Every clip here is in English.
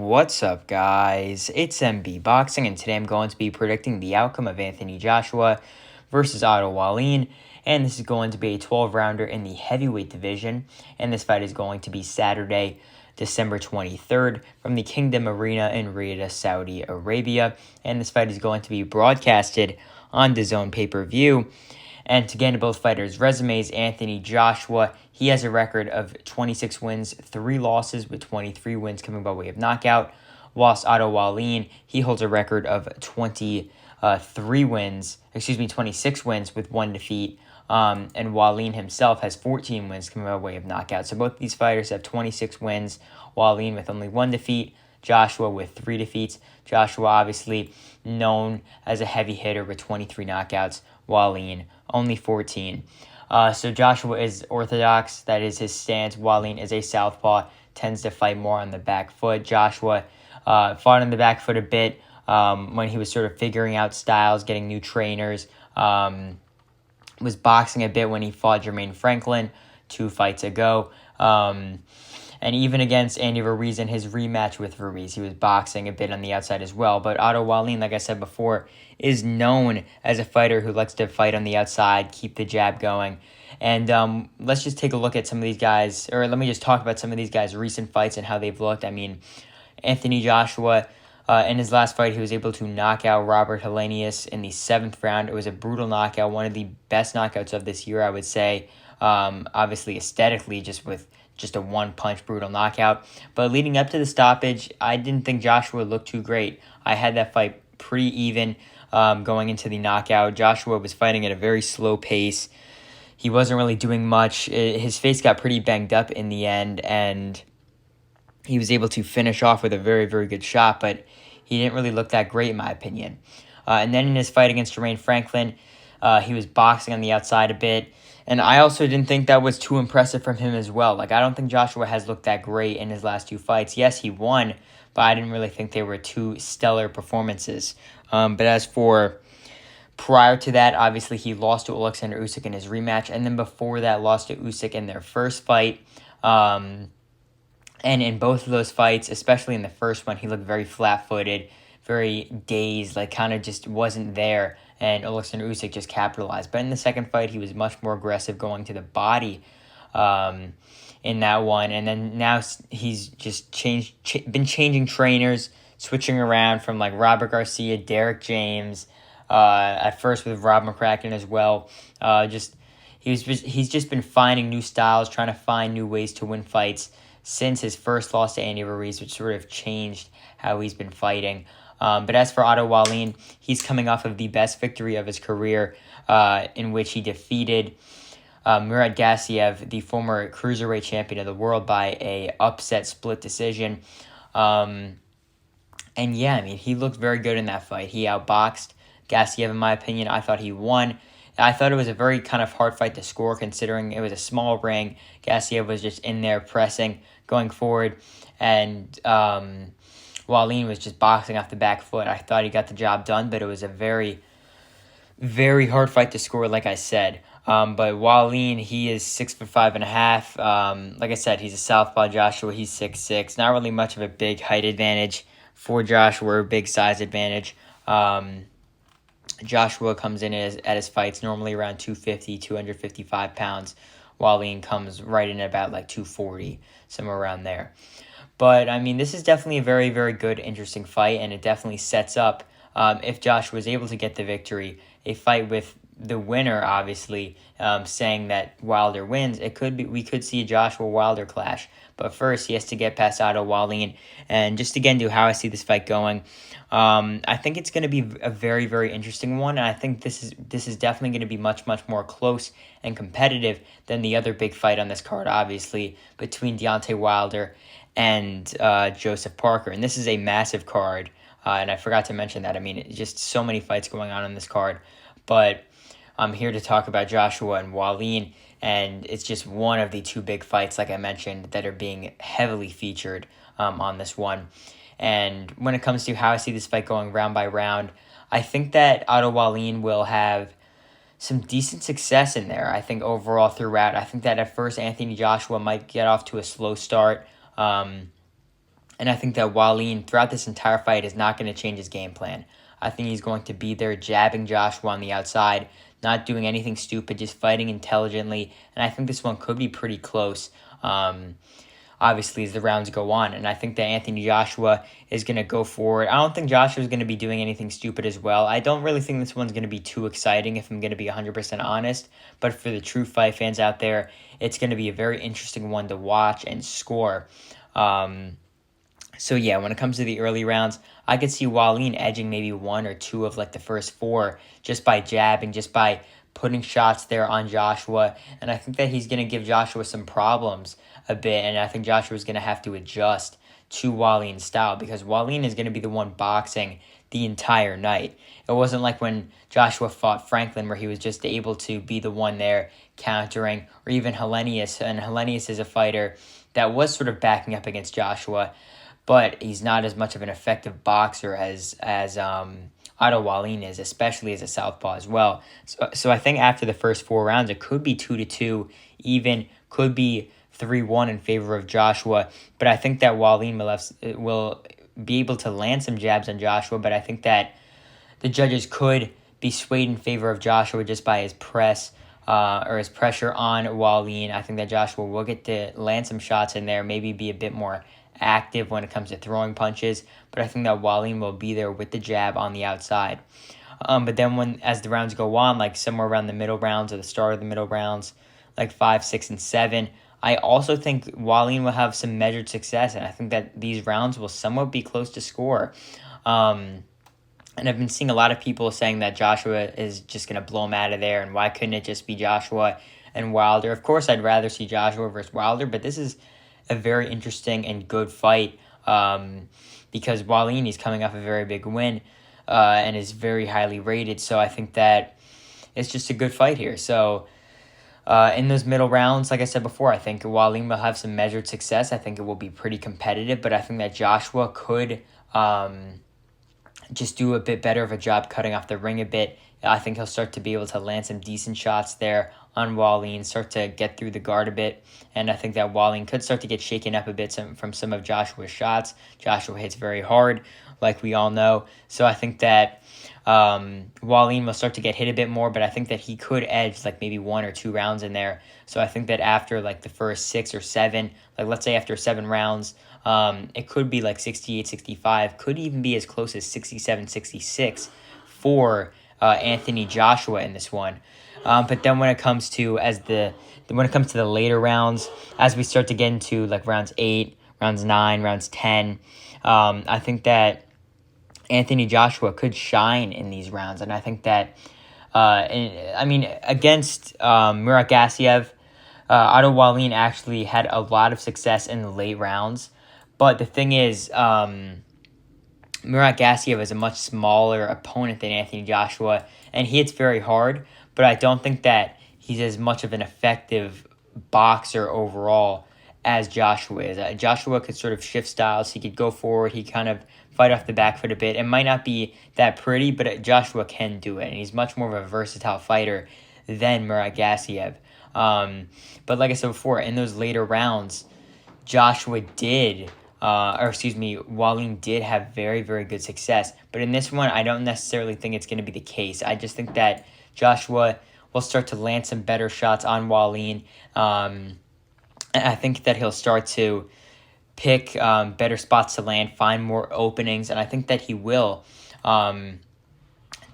What's up, guys? It's MB Boxing, and today I'm going to be predicting the outcome of Anthony Joshua versus Otto Wallin. And this is going to be a 12-rounder in the heavyweight division. And this fight is going to be Saturday, December 23rd from the Kingdom Arena in Riyadh, Saudi Arabia. And this fight is going to be broadcasted on DAZN pay-per-view. And to get into both fighters' resumes, Anthony Joshua, he has a record of 26 wins, 3 losses, with 23 wins coming by way of knockout. Whilst Otto Wallin, he holds a record of 26 wins with 1 defeat. And Wallin himself has 14 wins coming by way of knockout. So both these fighters have 26 wins, Wallin with only 1 defeat, Joshua with 3 defeats. Joshua obviously known as a heavy hitter with 23 knockouts, Wallin only 14. So Joshua is orthodox, that is his stance. Wallin is a southpaw, tends to fight more on the back foot. Joshua fought on the back foot a bit when he was sort of figuring out styles, getting new trainers. Was boxing a bit when he fought Jermaine Franklin 2 fights ago. And even against Andy Ruiz in his rematch with Ruiz, he was boxing a bit on the outside as well. But Otto Wallin, like I said before, is known as a fighter who likes to fight on the outside, keep the jab going. And let's just take a look at some of these guys, or let me just talk about some of these guys' recent fights and how they've looked. I mean, Anthony Joshua, in his last fight, he was able to knock out Robert Helenius in the 7th round. It was a brutal knockout, one of the best knockouts of this year, I would say. Obviously, aesthetically, just a one-punch brutal knockout. But leading up to the stoppage, I didn't think Joshua looked too great. I had that fight pretty even going into the knockout. Joshua was fighting at a very slow pace. He wasn't really doing much. His face got pretty banged up in the end, and he was able to finish off with a very, very good shot, but he didn't really look that great in my opinion. And then in his fight against Jermaine Franklin, he was boxing on the outside a bit. And I also didn't think that was too impressive from him as well. Like, I don't think Joshua has looked that great in his last 2 fights. Yes, he won, but I didn't really think they were 2 stellar performances. But as for prior to that, obviously he lost to Alexander Usyk in his rematch. And then before that, lost to Usyk in their first fight. And in both of those fights, especially in the first one, he looked very flat-footed, very dazed, like kind of just wasn't there. And Alexander Usyk just capitalized. But in the second fight, he was much more aggressive, going to the body in that one. And then now he's just been changing trainers, switching around from like Robert Garcia, Derek James, at first with Rob McCracken as well. He's just been finding new styles, trying to find new ways to win fights since his first loss to Andy Ruiz, which sort of changed how he's been fighting. But as for Otto Wallin, he's coming off of the best victory of his career, in which he defeated Murat Gassiev, the former cruiserweight champion of the world, by a upset split decision. And yeah, I mean, he looked very good in that fight. He outboxed Gassiev, in my opinion. I thought he won. I thought it was a very kind of hard fight to score, considering it was a small ring. Gassiev was just in there pressing, going forward, and Wallin was just boxing off the back foot. I thought he got the job done, but it was a very, very hard fight to score, like I said. But Wallin, he is 6'5.5". Like I said, he's a southpaw. Joshua, he's 6'6". Not really much of a big height advantage for Joshua, or big size advantage. Joshua comes in at his fights normally around 250, 255 pounds. Wallin comes right in at about like 240, somewhere around there. But, I mean, this is definitely a very, very good, interesting fight, and it definitely sets up, if Joshua is able to get the victory, a fight with the winner, obviously, saying that Wilder wins. We could see a Joshua-Wilder clash. But first, he has to get past Otto Wallin. And just again, to how I see this fight going, I think it's going to be a very, very interesting one. And I think this is definitely going to be much, much more close and competitive than the other big fight on this card, obviously, between Deontay Wilder and Joseph Parker. And this is a massive card, and I forgot to mention that. I mean, just so many fights going on this card. But I'm here to talk about Joshua and Wallin, and it's just one of the 2 big fights, like I mentioned, that are being heavily featured on this one. And when it comes to how I see this fight going round by round, I think that Otto Wallin will have some decent success in there, I think, overall throughout. I think that at first Anthony Joshua might get off to a slow start. And I think that Wallin, throughout this entire fight, is not going to change his game plan. I think he's going to be there jabbing Joshua on the outside, not doing anything stupid, just fighting intelligently. And I think this one could be pretty close, obviously, as the rounds go on. And I think that Anthony Joshua is going to go for it. I don't think Joshua is going to be doing anything stupid as well. I don't really think this one's going to be too exciting, if I'm going to be 100% honest. But for the true fight fans out there, it's going to be a very interesting one to watch and score. So yeah, when it comes to the early rounds, I could see Wallin edging maybe one or two of like the first four just by jabbing, just by putting shots there on Joshua. And I think that he's going to give Joshua some problems a bit. And I think Joshua's going to have to adjust to Wallin's style, because Wallin is going to be the one boxing the entire night. It wasn't like when Joshua fought Franklin, where he was just able to be the one there countering, or even Helenius. And Helenius is a fighter that was sort of backing up against Joshua, but he's not as much of an effective boxer as Otto Wallin is, especially as a southpaw as well. So I think after the first four rounds, it could be 2-2, even could be 3-1 in favor of Joshua. But I think that Wallin will be able to land some jabs on Joshua, but I think that the judges could be swayed in favor of Joshua just by his press or his pressure on Wallin. I think that Joshua will get to land some shots in there, maybe be a bit more active when it comes to throwing punches, but I think that Wallin will be there with the jab on the outside. But then as the rounds go on, like somewhere around the middle rounds or the start of the middle rounds, like 5, 6, and 7, I also think Wallin will have some measured success, and I think that these rounds will somewhat be close to score. And I've been seeing a lot of people saying that Joshua is just going to blow him out of there, and why couldn't it just be Joshua and Wilder? Of course, I'd rather see Joshua versus Wilder, but this is a very interesting and good fight because Wallin is coming off a very big win and is very highly rated. So I think that it's just a good fight here. So in those middle rounds, like I said before, I think Wallin will have some measured success. I think it will be pretty competitive, but I think that Joshua could just do a bit better of a job cutting off the ring a bit. I think he'll start to be able to land some decent shots there on Wallin, start to get through the guard a bit, and I think that Wallin could start to get shaken up a bit from some of Joshua's shots. Joshua hits very hard, like we all know, so I think that Wallin will start to get hit a bit more, but I think that he could edge like maybe 1 or 2 rounds in there. So I think that after like the first 6 or 7, like let's say after 7 rounds, it could be like 68-65, could even be as close as 67-66 for Anthony Joshua in this one. But then when it comes to the later rounds, as we start to get into like rounds 8, rounds 9, rounds 10, I think that Anthony Joshua could shine in these rounds, and I think that against Murat Gassiev, Otto Wallin actually had a lot of success in the late rounds. But the thing is, Murat Gassiev is a much smaller opponent than Anthony Joshua, and he hits very hard, but I don't think that he's as much of an effective boxer overall as Joshua is. Joshua could sort of shift styles. He could go forward. He kind of fight off the back foot a bit. It might not be that pretty, but Joshua can do it, and he's much more of a versatile fighter than Murat Gassiev. But like I said before, in those later rounds, Wallin did have very, very good success. But in this one, I don't necessarily think it's going to be the case. I just think that Joshua will start to land some better shots on Wallin. And I think that he'll start to pick better spots to land, find more openings, and I think that he will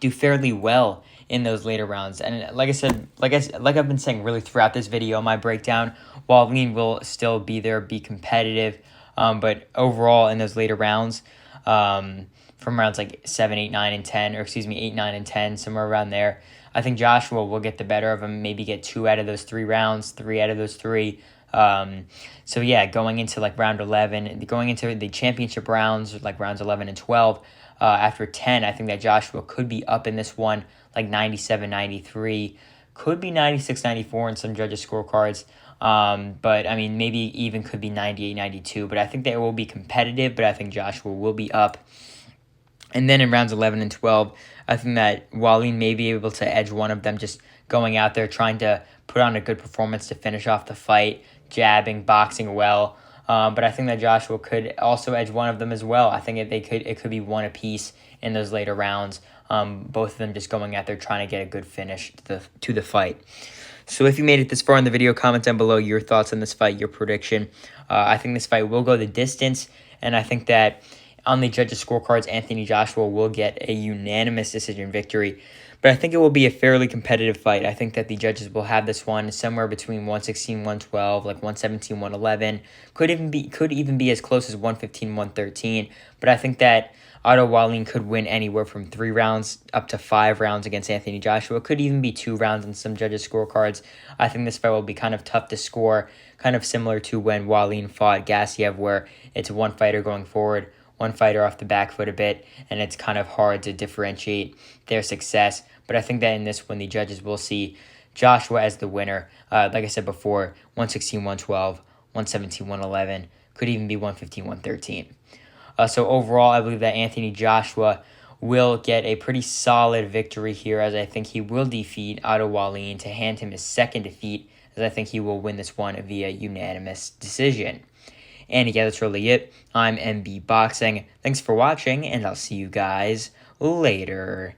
do fairly well in those later rounds. And like I've been saying really throughout this video, my breakdown, Wallin will still be there, be competitive. But overall, in those later rounds, from rounds like 7, 8, 9, and 10, 8, 9, and 10, somewhere around there, I think Joshua will get the better of him, maybe get 2 out of those 3 rounds, 3 out of those 3. So yeah, going into like round 11, going into the championship rounds, like rounds 11 and 12, after 10, I think that Joshua could be up in this one, like 97, 93, could be 96, 94 in some judges' scorecards. But I mean, maybe even could be 98, 92, but I think that it will be competitive, but I think Joshua will be up. And then in rounds 11 and 12, I think that Wallin may be able to edge one of them, just going out there, trying to put on a good performance to finish off the fight, jabbing, boxing well. But I think that Joshua could also edge one of them as well. I think it could be one apiece in those later rounds. Both of them just going out there trying to get a good finish to the fight. So if you made it this far in the video, comment down below your thoughts on this fight, your prediction. I think this fight will go the distance, and I think that on the judges' scorecards, Anthony Joshua will get a unanimous decision victory. But I think it will be a fairly competitive fight. I think that the judges will have this one somewhere between 116, 112, like 117, 111. Could even be as close as 115, 113. But I think that Otto Wallin could win anywhere from 3 rounds up to 5 rounds against Anthony Joshua. Could even be 2 rounds in some judges' scorecards. I think this fight will be kind of tough to score, kind of similar to when Wallin fought Gassiev, where it's one fighter going forward, one fighter off the back foot a bit, and it's kind of hard to differentiate their success. But I think that in this one, the judges will see Joshua as the winner. Like I said before, 116, 112, 117, 111, could even be 115, 113. So overall, I believe that Anthony Joshua will get a pretty solid victory here, as I think he will defeat Otto Wallin to hand him his second defeat, as I think he will win this one via unanimous decision. And yeah, that's really it. I'm MB Boxing. Thanks for watching, and I'll see you guys later.